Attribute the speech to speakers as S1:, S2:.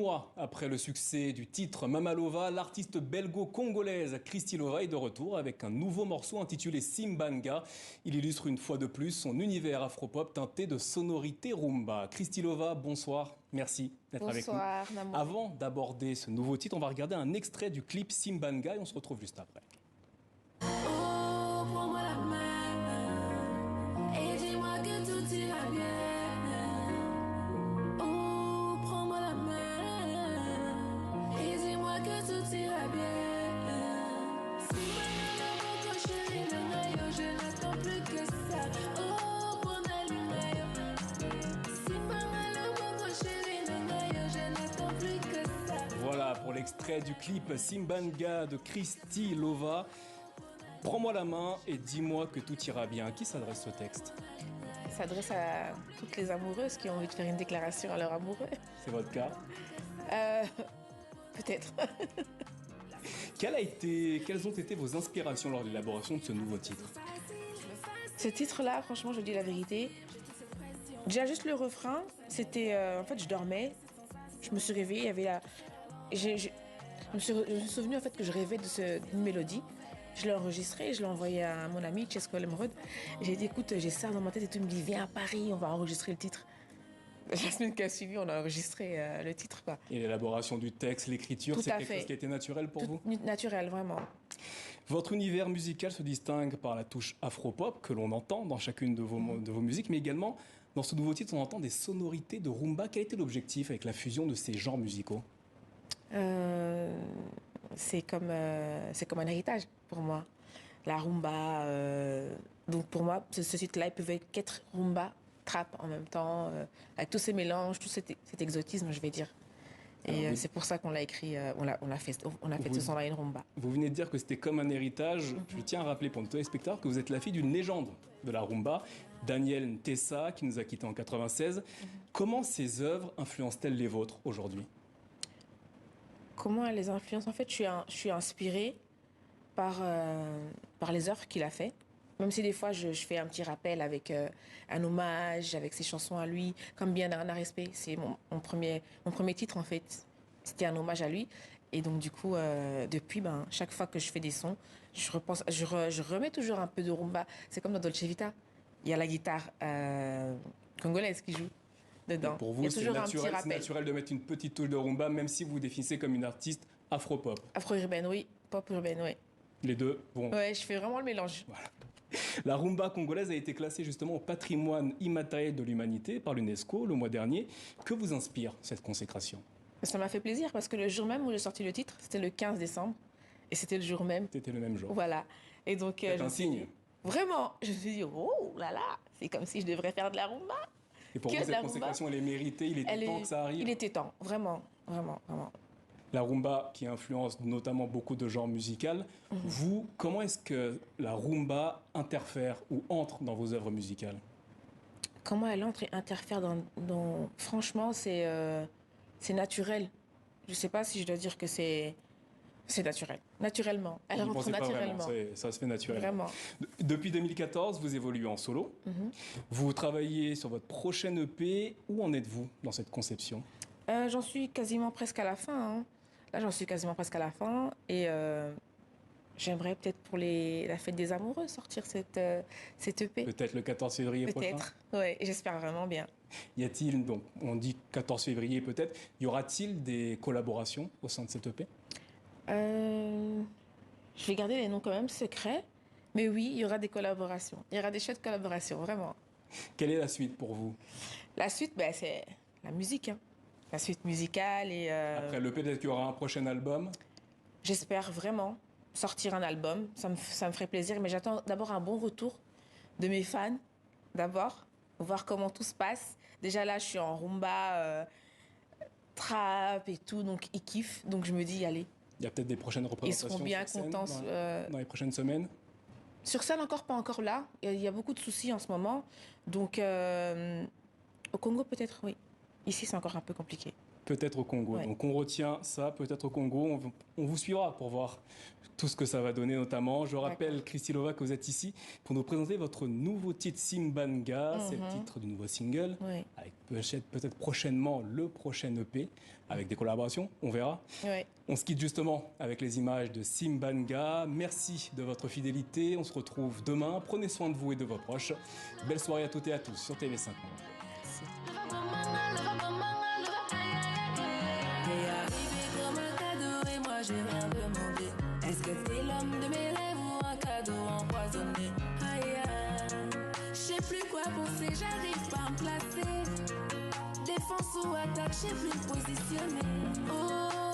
S1: mois après le succès du titre Mamalova, l'artiste belgo-congolaise Christy Lova est de retour avec un nouveau morceau intitulé Simbanga. Il illustre une fois de plus son univers afropop teinté de sonorités rumba. Christy Lova, bonsoir, merci d'être avec nous.
S2: Bonsoir, Namo.
S1: Avant d'aborder ce nouveau titre, on va regarder un extrait du clip Simbanga et on se retrouve juste après.
S3: Oh, prends-moi la main et dis-moi que tout ira bien. Oh, prends-moi la main et dis-moi que tout ira bien. Si maintenant mon chéri le maillot, je n'attends plus que ça. Oh, pour Nalimayo. Si maintenant mon chéri le maillot, je n'attends plus que ça.
S1: Voilà pour l'extrait du clip Simbanga de Christy Lova. Prends-moi la main et dis-moi que tout ira bien. À qui s'adresse ce texte?
S2: Il s'adresse à toutes les amoureuses qui ont envie de faire une déclaration à leur amoureux.
S1: C'est votre cas?
S2: Peut-être.
S1: Quelles ont été vos inspirations lors de l'élaboration de ce nouveau titre?
S2: Ce titre-là, franchement, je dis la vérité. Déjà, juste le refrain, c'était... en fait, je dormais, je me suis réveillée, il y avait la... Je me suis souvenu en fait que je rêvais d'une mélodie. Je l'ai enregistré, je l'ai envoyé à mon ami Chesco Lemrod. J'ai dit, écoute, j'ai ça dans ma tête et tout. Il me dit, viens à Paris, on va enregistrer le titre. La semaine qui a suivi, on a enregistré le titre, quoi.
S1: Et l'élaboration du texte, l'écriture,
S2: Tout
S1: c'est
S2: à
S1: quelque
S2: fait.
S1: chose qui a été naturel pour vous?
S2: Naturel, vraiment.
S1: Votre univers musical se distingue par la touche afro-pop que l'on entend dans chacune de vos musiques, mais également dans ce nouveau titre, on entend des sonorités de rumba. Quel était l'objectif avec la fusion de ces genres musicaux?
S2: C'est comme un héritage pour moi. La rumba. Donc pour moi, ce titre-là, il pouvait qu'être rumba, trap en même temps, avec tous ces mélanges, tout cet exotisme, je vais dire. Et c'est pour ça qu'on l'a écrit, on a fait ce son-là une rumba.
S1: Vous venez de dire que c'était comme un héritage. Je tiens à rappeler pour nos téléspectateurs que vous êtes la fille d'une légende de la rumba, Daniel Ntessa, qui nous a quittés en 96. Comment ces œuvres influencent-elles les vôtres aujourd'hui?
S2: Comment elle les influence? En fait, je suis inspirée par les œuvres qu'il a fait. Même si des fois, je fais un petit rappel avec un hommage, avec ses chansons à lui, comme Bien d'un respect. C'est mon premier titre, en fait. C'était un hommage à lui. Et donc, du coup, depuis, chaque fois que je fais des sons, je remets toujours un peu de rumba. C'est comme dans Dolce Vita. Il y a la guitare congolaise qui joue dedans.
S1: Pour vous, c'est naturel de mettre une petite touche de rumba, même si vous vous définissez comme une artiste afro-pop.
S2: Afro-urbaine, oui. Pop urbaine, oui.
S1: Les deux vont.
S2: Ouais, je fais vraiment le mélange.
S1: Voilà. La rumba congolaise a été classée justement au patrimoine immatériel de l'humanité par l'UNESCO le mois dernier. Que vous inspire cette consécration?
S2: Ça m'a fait plaisir parce que le jour même où j'ai sorti le titre, c'était le 15 décembre. Et c'était le jour même.
S1: C'était le même jour.
S2: Voilà. Et donc,
S1: c'est un signe.
S2: Vraiment, je me suis dit, oh là là, c'est comme si je devrais faire de la rumba.
S1: Et pour vous, cette consécration, elle est méritée, il était temps que ça arrive?
S2: Il était temps, vraiment, vraiment, vraiment.
S1: La rumba qui influence notamment beaucoup de genres musicaux. Vous, comment est-ce que la rumba interfère ou entre dans vos œuvres musicales?
S2: Comment elle entre et interfère dans... Franchement, c'est naturel. Je ne sais pas si je dois dire que c'est naturel. Naturellement. Elle rentre naturellement.
S1: Ça se fait naturellement.
S2: Vraiment.
S1: Depuis 2014, vous évoluez en solo. Vous travaillez sur votre prochaine EP. Où en êtes-vous dans cette conception?
S2: J'en suis quasiment presque à la fin. Hein. Là, j'en suis quasiment presque à la fin. Et j'aimerais peut-être pour la fête des amoureux sortir cette EP.
S1: Peut-être le 14 février prochain?
S2: Peut-être, oui. J'espère vraiment bien.
S1: Y a-t-il, donc on dit 14 février peut-être, y aura-t-il des collaborations au sein de cette EP?
S2: Je vais garder les noms quand même secrets. Mais oui, il y aura des collaborations. Il y aura des chouettes collaborations, vraiment.
S1: Quelle est la suite pour vous? La
S2: suite, c'est la musique. Hein. La suite musicale et...
S1: Après l'EP, peut-être qu'il y aura un prochain album?
S2: J'espère vraiment sortir un album. Ça me ferait plaisir. Mais j'attends d'abord un bon retour de mes fans. D'abord, voir comment tout se passe. Déjà là, je suis en rumba, trap et tout. Donc, ils kiffent. Donc, je me dis, allez.
S1: Il y a peut-être des prochaines représentations.
S2: Ils seront bien contents.
S1: Dans les prochaines semaines?
S2: Sur scène, pas encore là. Il y a beaucoup de soucis en ce moment. Donc, au Congo, peut-être, oui. Ici, c'est encore un peu compliqué.
S1: peut-être au Congo.
S2: Ouais.
S1: Donc on retient ça, peut-être au Congo. On vous suivra pour voir tout ce que ça va donner notamment. Je rappelle, Kristilova, que vous êtes ici pour nous présenter votre nouveau titre Simbanga. C'est le titre du nouveau single,
S2: Oui.
S1: avec peut-être prochainement le prochain EP, avec des collaborations, on verra.
S2: Ouais.
S1: On se quitte justement avec les images de Simbanga. Merci de votre fidélité. On se retrouve demain. Prenez soin de vous et de vos proches. Belle soirée à toutes et à tous sur TV5 Monde.
S3: J'ai rien demandé. Est-ce que t'es l'homme de mes rêves ou un cadeau empoisonné? Aïe, aïe. Je sais plus quoi penser, j'arrive pas à me placer. Défense ou attaque, je sais plus me positionner. Oh.